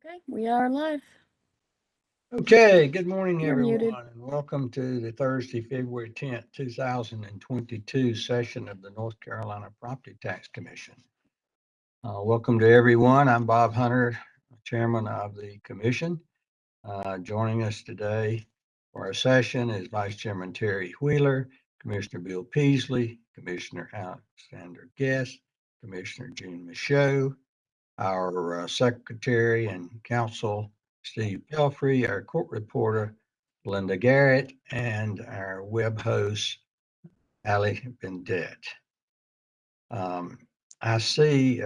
Okay, we are live. Okay, good morning, You're muted. everyone, and welcome to the Thursday, February 10th, 2022 session of the North Carolina Property Tax Commission. Welcome to everyone. I'm Bob Hunter, Chairman of the Commission. Joining us today for our session is Vice Chairman Terry Wheeler, Commissioner Bill Peasley, Commissioner Alexander Guest, Commissioner June Michaud, our Secretary and Counsel Steve Pelfrey, our court reporter Linda Garrett, and our web host Ali Bendet. I see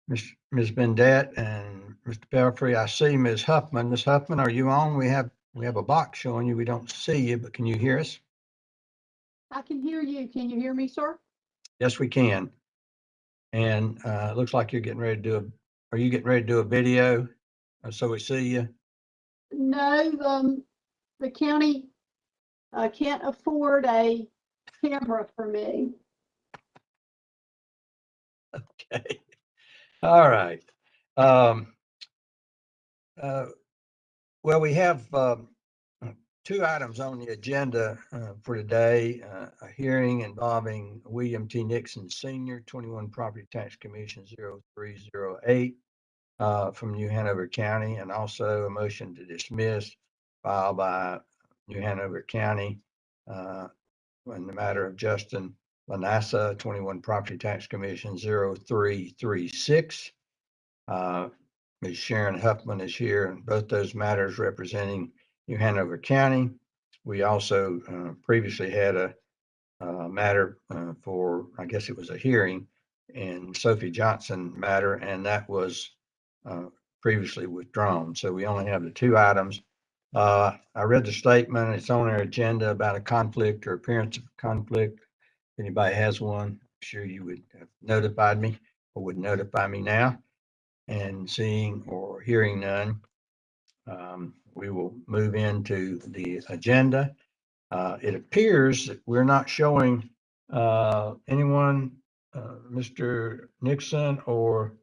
Ms. Bendet and Mr. Pelfrey. I see Ms. Huffman. Ms. Huffman, are you on? We have a box showing you. We don't see you, but can you hear us? I can hear you. Can you hear me, sir? Yes, we can. And it looks like you're getting ready to do are you getting ready to do a video so we see you? No, the county can't afford a camera for me. Okay. All right. Well, we have two items on the agenda for today, a hearing involving William T. Nixon Sr., 21 Property Tax Commission 0308 from New Hanover County, and also a motion to dismiss filed by New Hanover County in the matter of Justin Lanassa, 21 Property Tax Commission 0336. Ms. Sharon Huffman is here, and both those matters representing New Hanover County. We also previously had a matter for, I guess it was a hearing in Sophie Johnson matter, and that was previously withdrawn. So we only have the two items. I read the statement. It's on our agenda about a conflict or appearance of conflict. If anybody has one, I'm sure you would have notified me or would notify me now. And seeing or hearing none, we will move into the agenda. It appears that we're not showing anyone, Mr. Nixon or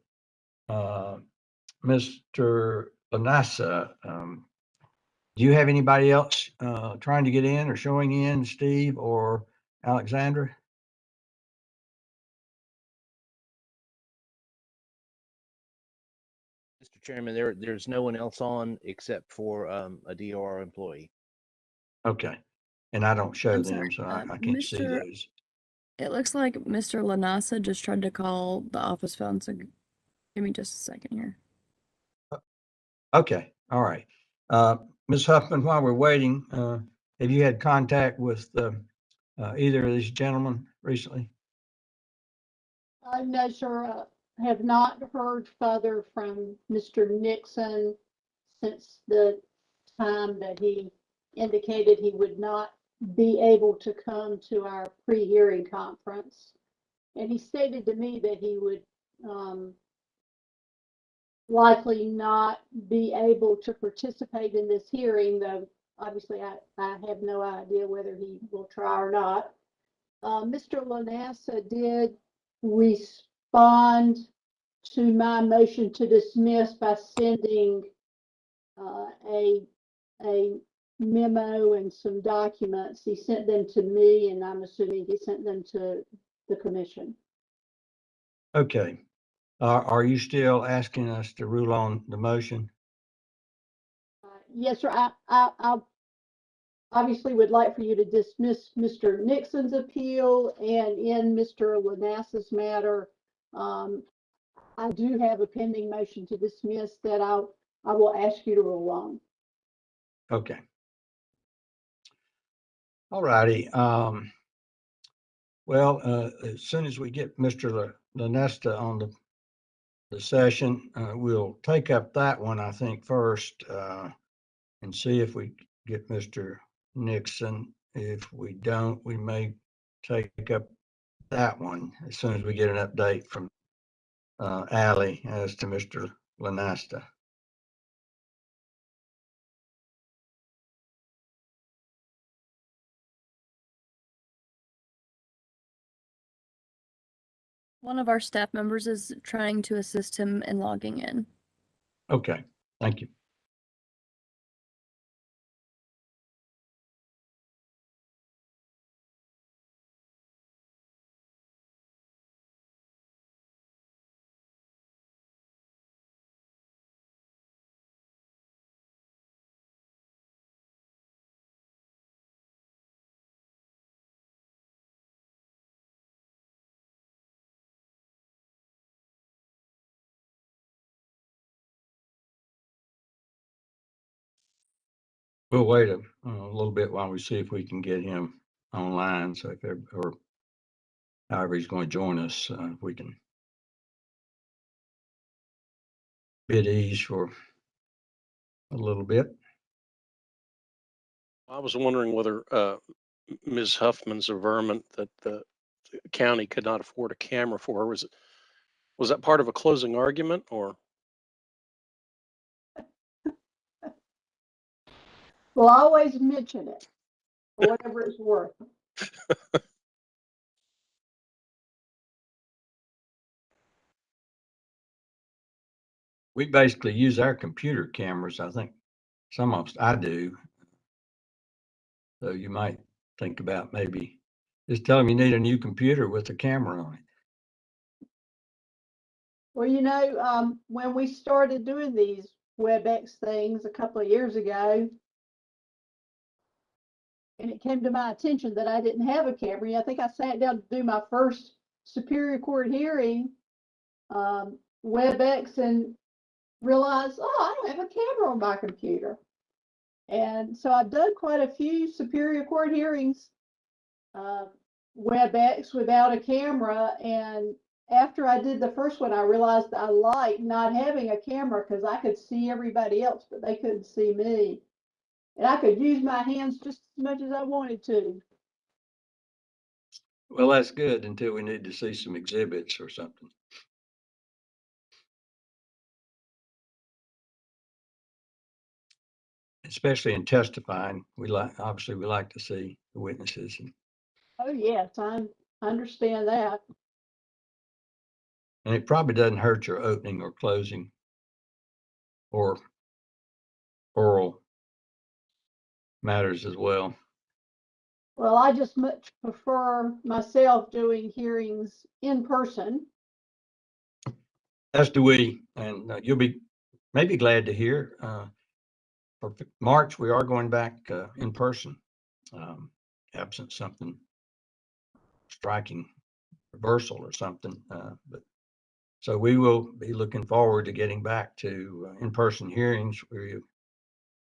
Mr. Lanassa. Do you have anybody else trying to get in or showing in, Steve or Alexandra? Mr. Chairman, there's no one else on except for a DOR employee. Okay. And I don't show I'm them, sorry. so I can't see Mr. those. It looks like Mr. Lanassa just tried to call the office phone, so give me just a second here. Okay. All right. Ms. Huffman, while we're waiting, have you had contact with either of these gentlemen recently? No, sir. Have not heard further from Mr. Nixon since the time that he indicated he would not be able to come to our pre-hearing conference. And he stated to me that he would likely not be able to participate in this hearing, though obviously I have no idea whether he will try or not. Mr. Lanassa did respond to my motion to dismiss by sending a memo and some documents. He sent them to me, and I'm assuming he sent them to the commission. Okay. Are you still asking us to rule on the motion? Yes, sir. I obviously would like for you to dismiss Mr. Nixon's appeal, and in Mr. Lanassa's matter, I do have a pending motion to dismiss that I will ask you to rule on. Okay. All righty. Well, as soon as we get Mr. Lanassa on the session, we'll take up that one, I think, first, and see if we get Mr. Nixon. If we don't, we may take up that one as soon as we get an update from Ali as to Mr. Lanassa. One of our staff members is trying to assist him in logging in. Okay, thank you. We'll wait a little bit while we see if we can get him online. So if or however he's going to join us, if we can bid ease for a little bit. I was wondering whether Ms. Huffman's averment that the county could not afford a camera for her, was that part of a closing argument or? We'll always mention it for whatever it's worth. We basically use our computer cameras. I think some of us, I do. So you might think about maybe just tell them you need a new computer with a camera on it. Well, when we started doing these WebEx things a couple of years ago, and it came to my attention that I didn't have a camera. I think I sat down to do my first Superior Court hearing, WebEx, and realized, oh, I don't have a camera on my computer. And so I've done quite a few Superior Court hearings, WebEx without a camera. And after I did the first one, I realized I liked not having a camera because I could see everybody else, but they couldn't see me. And I could use my hands just as much as I wanted to. Well, that's good until we need to see some exhibits or something. Especially in testifying, obviously we like to see the witnesses. Oh, yes, I understand that. And it probably doesn't hurt your opening or closing or oral matters as well. Well, I just much prefer myself doing hearings in person. As do we, and you'll be maybe glad to hear for March, we are going back in person, absent something striking reversal or something. But so we will be looking forward to getting back to in-person hearings. We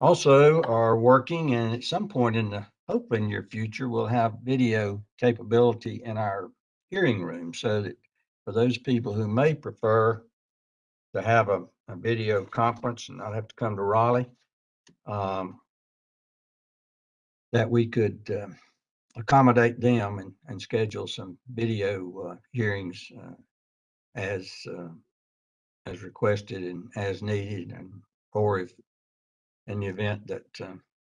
also are working, and at some point in the hopefully in your future, we'll have video capability in our hearing room, so that for those people who may prefer to have a video conference and not have to come to Raleigh, that we could accommodate them and schedule some video hearings as requested and as needed, and or if in the event that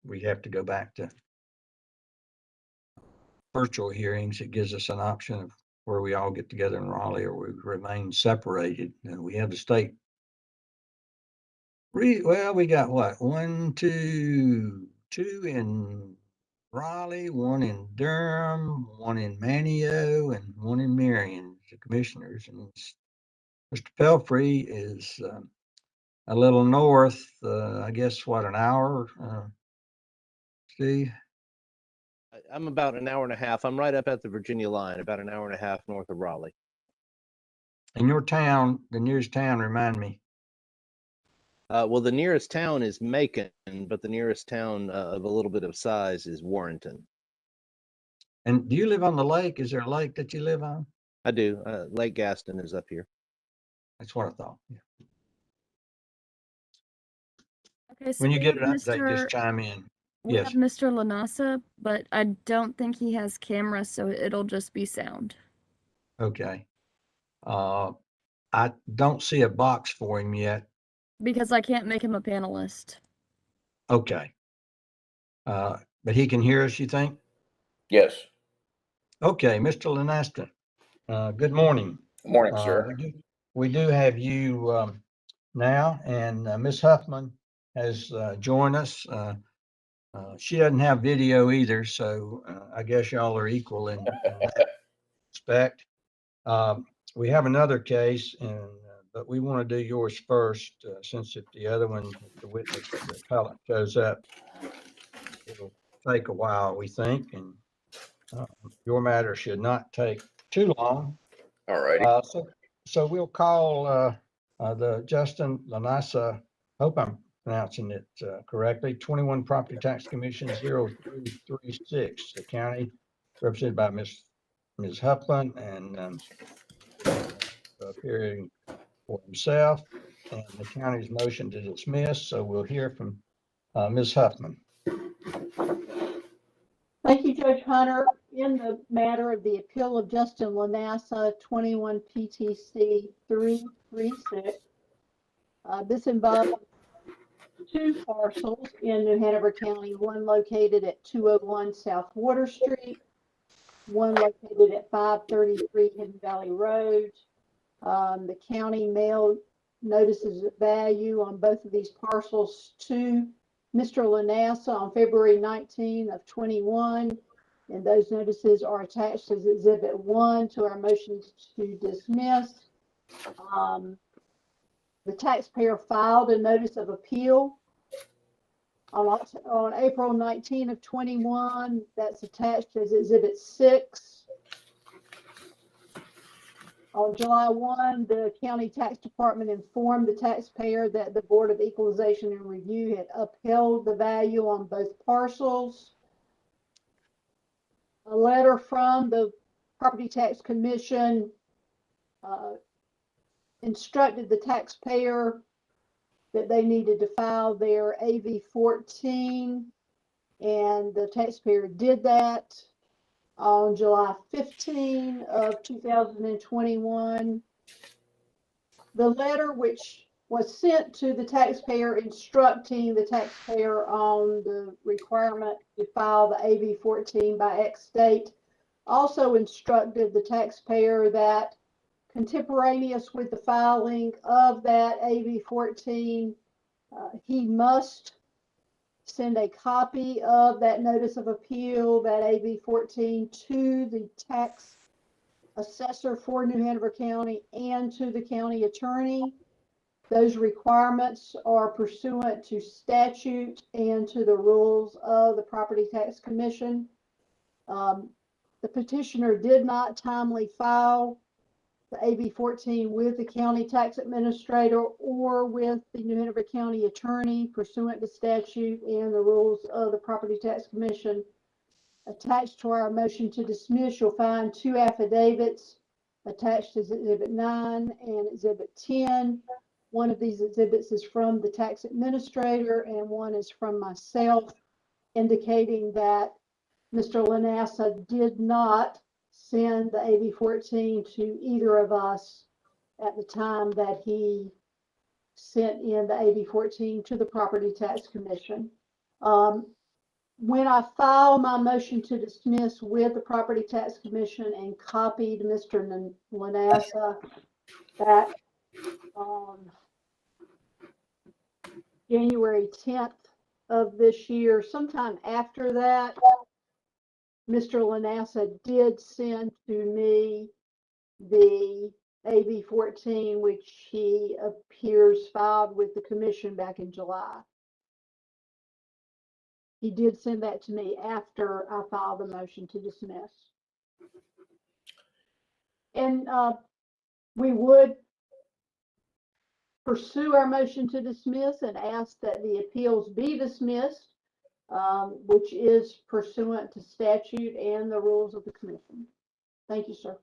we have to go back to virtual hearings, it gives us an option of where we all get together in Raleigh or we remain separated. And we have the state. Well, we got what? Two in Raleigh, one in Durham, one in Manteo, and one in Marion, the commissioners. And Mr. Pelfrey is a little north, I guess, what, an hour? Steve? I'm about an hour and a half. I'm right up at the Virginia line, about an hour and a half north of Raleigh. In your town, the nearest town, remind me. Well, the nearest town is Macon, but the nearest town of a little bit of size is Warrenton. And do you live on the lake? Is there a lake that you live on? I do. Lake Gaston is up here. That's what I thought. Yeah. Okay, so When you we get have an update, just Mr. chime in. We Yes. have Mr. Lanasa, but I don't think he has camera, so it'll just be sound. Okay. I don't see a box for him yet. Because I can't make him a panelist. Okay. But he can hear us, you think? Yes. Okay, Mr. Lanasta, good morning. Good morning, sir. We do have you now, and Ms. Huffman has joined us. She doesn't have video either, so I guess y'all are equal in that respect. We have another case, but we want to do yours first, since if the other one, if the witness, the appellant shows up, it'll take a while, we think, and your matter should not take too long. All righty. So we'll call the Justin Lanasa, hope I'm pronouncing it correctly, 21 Property Tax Commission 0336, the county, represented by Ms. Huffman, and appearing for himself, and the county's motion to dismiss. So we'll hear from Ms. Huffman. Thank you, Judge Hunter. In the matter of the appeal of Justin Lanasa, 21 PTC 336, this involves two parcels in New Hanover County, one located at 201 South Water Street, one located at 533 Hidden Valley Road. The county mailed notices of value on both of these parcels to Mr. Lanasa on February 19 of 21, and those notices are attached as Exhibit 1 to our motion to dismiss. The taxpayer filed a notice of appeal on April 19 of 21. That's attached as Exhibit 6. On July 1, the county tax department informed the taxpayer that the Board of Equalization and Review had upheld the value on both parcels. A letter from the Property Tax Commission instructed the taxpayer that they needed to file their AV-14, and the taxpayer did that. On July 15 of 2021, the letter, which was sent to the taxpayer instructing the taxpayer on the requirement to file the AV-14 by X date, also instructed the taxpayer that contemporaneous with the filing of that AV-14, he must send a copy of that notice of appeal, that AV-14, to the tax assessor for New Hanover County and to the county attorney. Those requirements are pursuant to statute and to the rules of the Property Tax Commission. The petitioner did not timely file the AV-14 with the county tax administrator or with the New Hanover County attorney pursuant to statute and the rules of the Property Tax Commission. Attached to our motion to dismiss, you'll find two affidavits attached as Exhibit 9 and Exhibit 10. One of these exhibits is from the tax administrator and one is from myself, indicating that Mr. Lanasa did not send the AV-14 to either of us at the time that he sent in the AV-14 to the Property Tax Commission. When I filed my motion to dismiss with the Property Tax Commission and copied Mr. Lanasa back on January 10th of this year, sometime after that, Mr. Lanasa did send to me the AV-14, which he appears filed with the commission back in July. He did send that to me after I filed the motion to dismiss. And we would pursue our motion to dismiss and ask that the appeals be dismissed, which is pursuant to statute and the rules of the commission. Thank you, sir.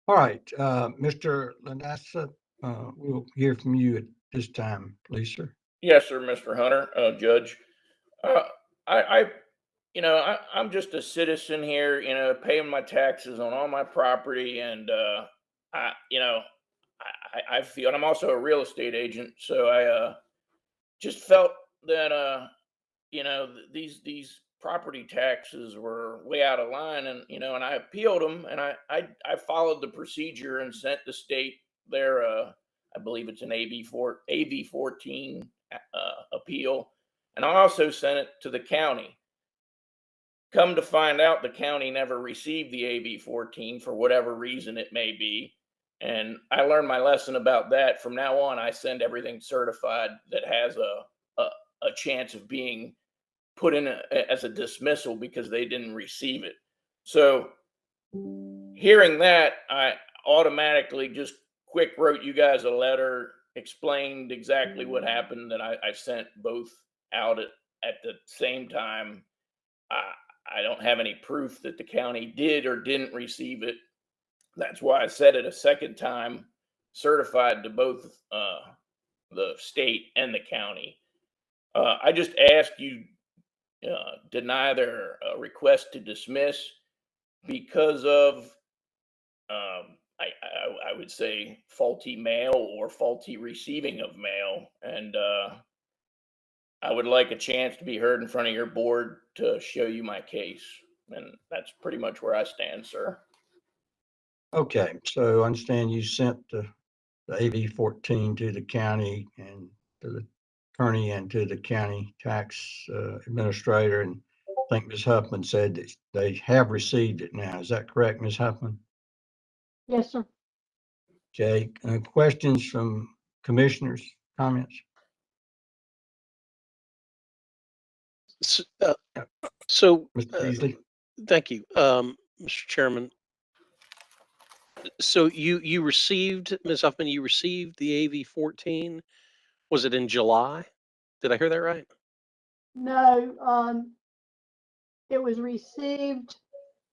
All right, Mr. Lanasa, we'll hear from you at this time, please, sir. Yes, sir, Mr. Hunter, Judge. I'm just a citizen here, paying my taxes on all my property, and I feel, and I'm also a real estate agent, so I just felt that these property taxes were way out of line, and and I appealed them, and I followed the procedure and sent the state their I believe it's an AV 14 appeal. And I also sent it to the county. Come to find out, the county never received the AV 14 for whatever reason it may be. And I learned my lesson about that. From now on, I send everything certified that has a chance of being put in as a dismissal because they didn't receive it. So hearing that, I automatically just quick wrote you guys a letter, explained exactly what happened, that I sent both out at the same time. I don't have any proof that the county did or didn't receive it. That's why I said it a second time, certified to both the state and the county. I just ask you deny their request to dismiss because of I would say faulty mail or faulty receiving of mail, and I would like a chance to be heard in front of your board to show you my case, and that's pretty much where I stand, sir. Okay, so I understand you sent the AV 14 to the county and to the attorney and to the county tax administrator, and I think Ms. Huffman said that they have received it now. Is that correct, Ms. Huffman? Yes, sir. Okay, questions from commissioners, comments? So, Mr. Beasley? thank you, Mr. Chairman. So you received, Ms. Huffman, you received the AV 14. Was it in July? Did I hear that right? No, it was received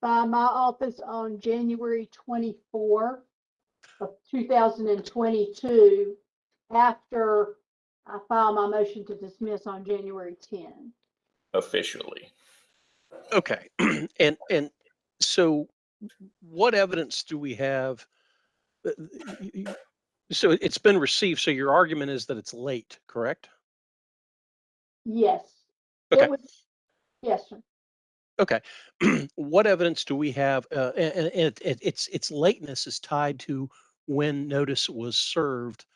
by my office on January 24 of 2022 after I filed my motion to dismiss on January 10. Officially. Okay. And so what evidence do we have? So it's been received. So your argument is that it's late, correct? Yes. Okay. It was, yes, sir. Okay. What evidence do we have? And its lateness is tied to when notice was served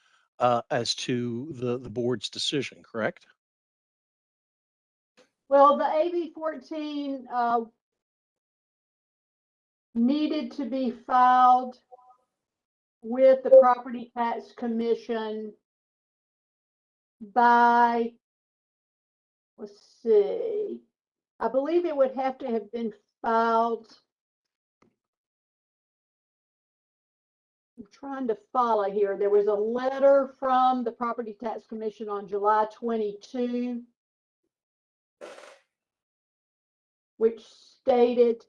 as to the board's decision, correct? Well, the AV 14 needed to be filed with the Property Tax Commission by, let's see, I believe it would have to have been filed. I'm trying to follow here. There was a letter from the Property Tax Commission on July 22, which stated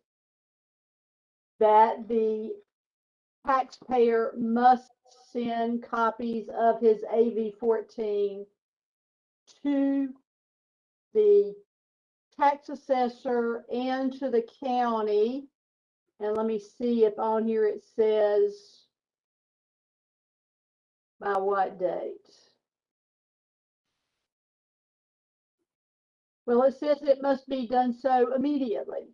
that the taxpayer must send copies of his AV 14 to the tax assessor and to the county. And let me see if on here it says by what date. Well, it says it must be done so immediately.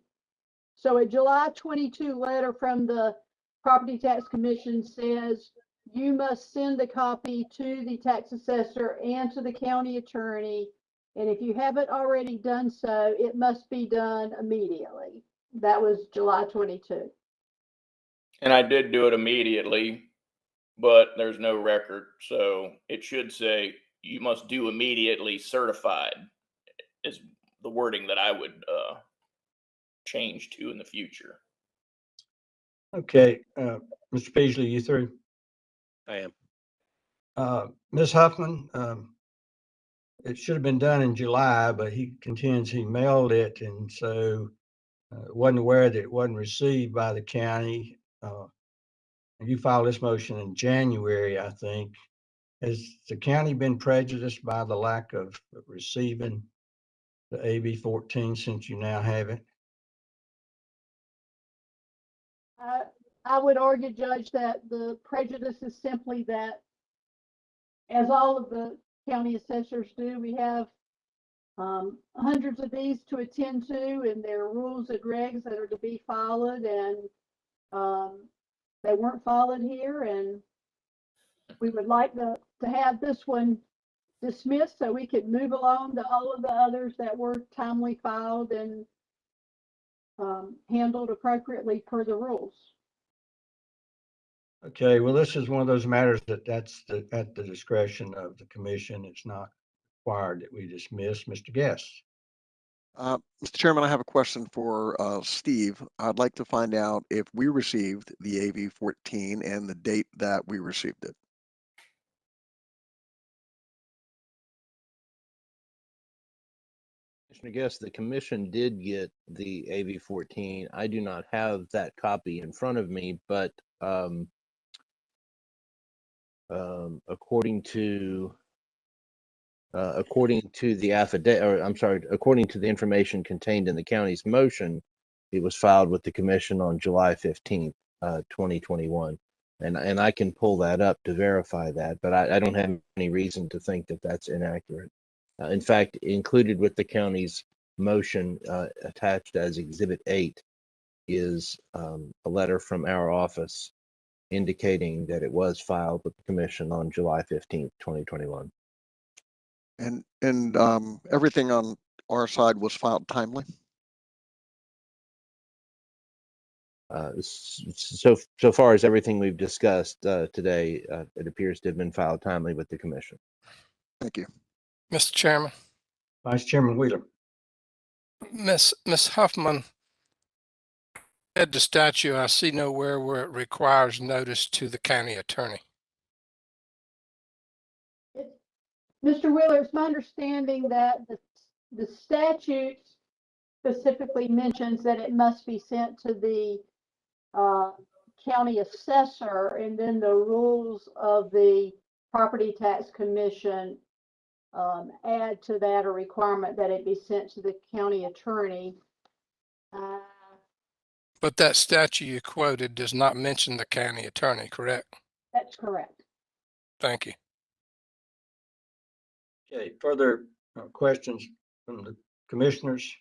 So a July 22 letter from the Property Tax Commission says you must send the copy to the tax assessor and to the county attorney. And if you haven't already done so, it must be done immediately. That was July 22. And I did do it immediately, but there's no record. So it should say you must do immediately certified is the wording that I would change to in the future. Okay, Mr. Beasley, you through? I am. Ms. Huffman, it should have been done in July, but he contends he mailed it, and so wasn't aware that it wasn't received by the county. You filed this motion in January, I think. Has the county been prejudiced by the lack of receiving the AV 14 since you now have it? I would argue, Judge, that the prejudice is simply that, as all of the county assessors do, we have hundreds of these to attend to, and there are rules and regs that are to be followed, and they weren't followed here, and we would like to have this one dismissed so we could move along to all of the others that were timely filed and handled appropriately per the rules. Okay, well, this is one of those matters that's at the discretion of the commission. It's not required that we dismiss. Mr. Guest. Mr. Chairman, I have a question for Steve. I'd like to find out if we received the AV-14 and the date that we received it. Commissioner Guest, the commission did get the AV-14. I do not have that copy in front of me, but according to the affidavit, or I'm sorry, according to the information contained in the county's motion, it was filed with the commission on July 15th, 2021. And I can pull that up to verify that, but I don't have any reason to think that that's inaccurate. In fact, included with the county's motion, attached as Exhibit 8, is a letter from our office indicating that it was filed with the commission on July 15th, 2021. And everything on our side was filed timely? So far as everything we've discussed today, it appears to have been filed timely with the commission. Thank you. Mr. Chairman, Vice Chairman Wheeler. Miss Huffman, read the statute, I see nowhere where it requires notice to the county attorney. Mr. Wheeler, it's my understanding that the statute specifically mentions that it must be sent to the county assessor, and then the rules of the property tax commission add to that a requirement that it be sent to the county attorney. But that statute you quoted does not mention the county attorney, correct? That's correct. Thank you. Okay, further questions from the commissioners?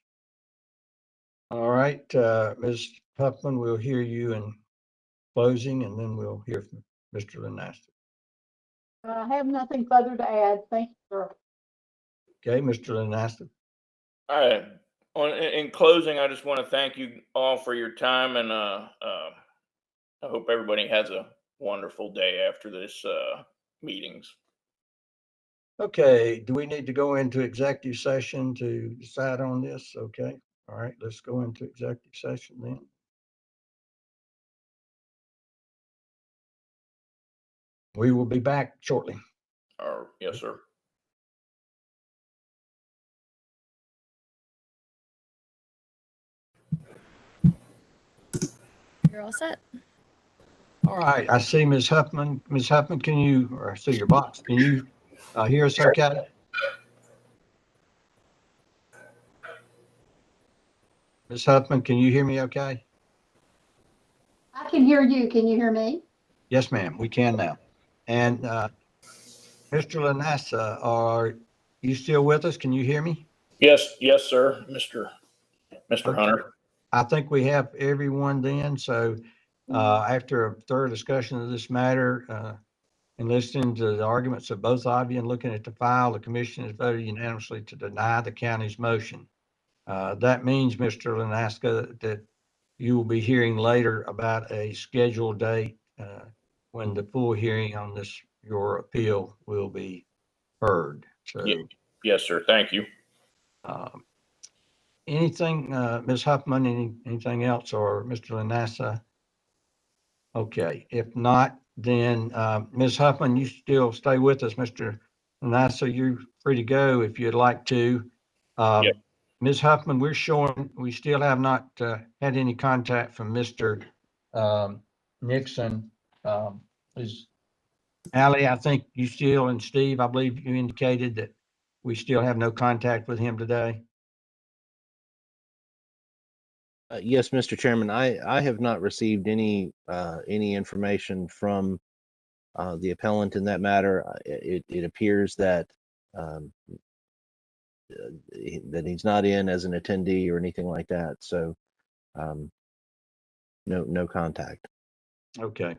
All right, Ms. Huffman, we'll hear you in closing, and then we'll hear from Mr. Lanasta. I have nothing further to add. Thank you, sir. Okay, Mr. Lanasta. All right. In closing, I just want to thank you all for your time, and I hope everybody has a wonderful day after this meetings. Okay, do we need to go into executive session to decide on this? Okay, all right, let's go into executive session then. We will be back shortly. Yes, sir. You're all set. All right, I see Ms. Huffman. Ms. Huffman, can you, or I see your box, can you hear us okay? Ms. Huffman, can you hear me okay? I can hear you. Can you hear me? Yes, ma'am, we can now. And Mr. Lanasta, are you still with us? Can you hear me? Yes, sir, Mr. Hunter. I think we have everyone then. So after a thorough discussion of this matter and listening to the arguments of both of you and looking at the file, the commission has voted unanimously to deny the county's motion. That means, Mr. Lanasta, that you will be hearing later about a scheduled date when the full hearing on your appeal will be heard. So, yes, sir. Thank you. Anything, Ms. Huffman, anything else, or Mr. Lanasta? Okay, if not, then Ms. Huffman, you still stay with us. Mr. Lanasta, you're free to go if you'd like to. Yep. Ms. Huffman, we're showing we still have not had any contact from Mr. Nixon. Is Allie, I think you still, and Steve, I believe you indicated that we still have no contact with him today. Yes, Mr. Chairman, I have not received any information from the appellant in that matter. It appears that that he's not in as an attendee or anything like that. So no contact. Okay.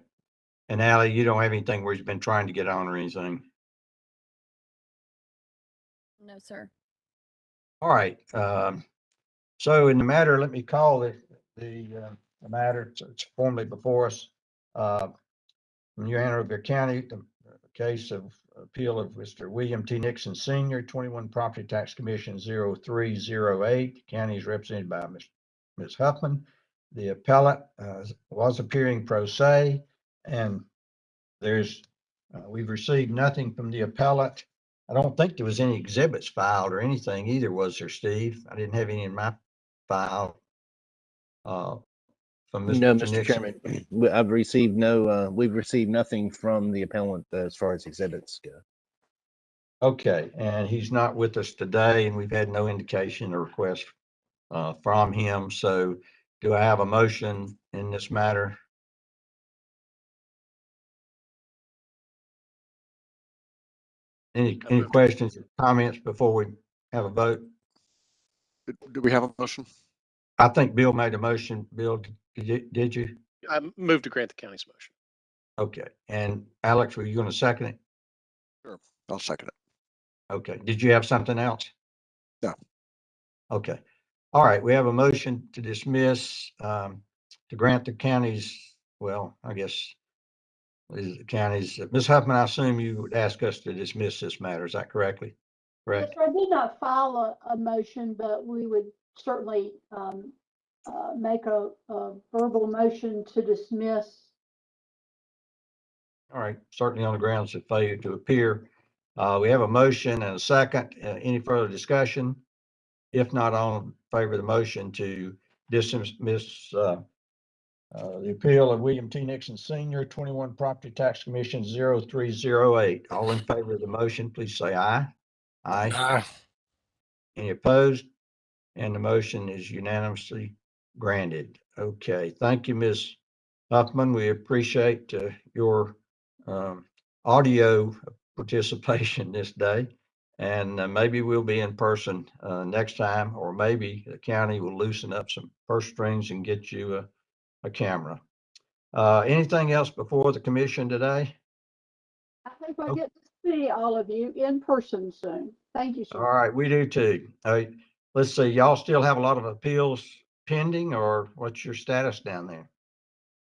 And Ally, you don't have anything where he's been trying to get on or anything? No, sir. All right, so in the matter, let me call the matter, it's formally before us. From your Hanover County, the case of appeal of Mr. William T. Nixon Senior, 21 Property Tax Commission 0308. County is represented by Ms. Huffman. The appellate was appearing pro se, and we've received nothing from the appellate. I don't think there was any exhibits filed or anything either, was there, Steve? I didn't have any in my file. From No, Mr. Mr. Nixon. Chairman, we've received nothing from the appellant as far as exhibits go. Okay, and he's not with us today, and we've had no indication or request from him. So do I have a motion in this matter? Any moved. questions or comments before we have a vote? Do we have a motion? I think Bill made a motion. Bill, did you? I move to grant the county's motion. Okay, and Alex, were you going to second it? Sure, I'll second it. Okay, did you have something else? No. Okay, all right, we have a motion to dismiss, to grant the county's, well, I guess is the county's, Ms. Huffman, I assume you would ask us to dismiss this matter, is that correctly? Yes, Correct? sir, I did not file a motion, but we would certainly make a verbal motion to dismiss. All right, certainly on the grounds of failure to appear. We have a motion and a second. Any further discussion? If not, all in favor of the motion to dismiss the appeal of William T. Nixon Senior, 21 Property Tax Commission 0308. All in favor of the motion, please say aye. Aye. Any opposed? And the motion is unanimously granted. Okay, thank you, Ms. Huffman. We appreciate your audio participation this day. And maybe we'll be in person next time, or maybe the county will loosen up some purse strings and get you a camera. Anything else before the commission today? I hope I get to see all of you in person soon. Thank you, All sir. right, we do too. Let's see, y'all still have a lot of appeals pending, or what's your status down there?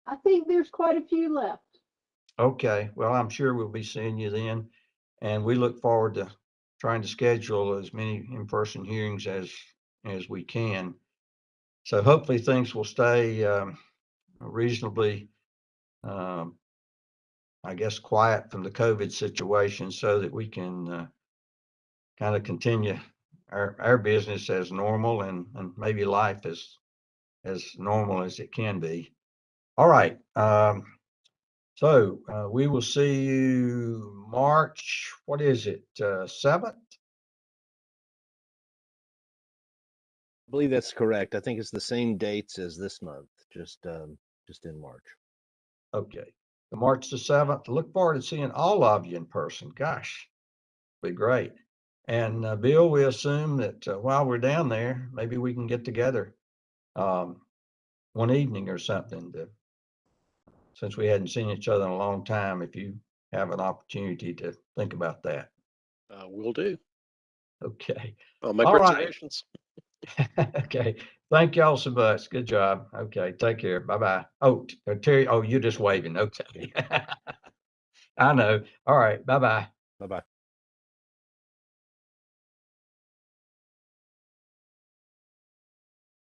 I think there's quite a few left. Okay, well, I'm sure we'll be seeing you then. And we look forward to trying to schedule as many in-person hearings as we can. So hopefully things will stay reasonably, I guess, quiet from the COVID situation so that we can kind of continue our business as normal and maybe life as normal as it can be. All right. So we will see you March, what is it, 7th? I believe that's correct. I think it's the same dates as this month, just in March. Okay, the March the 7th. Look forward to seeing all of you in person. Gosh, be great. And Bill, we assume that while we're down there, maybe we can get together one evening or something since we hadn't seen each other in a long time, if you have an opportunity to think about that. Will do. Okay. I'll make All right. reservations. Okay. Thank y'all so much. Good job. Okay. Take care. Bye-bye. Oh, Terry, oh, you're just waving. Okay. I know. All right. Bye-bye. Bye-bye.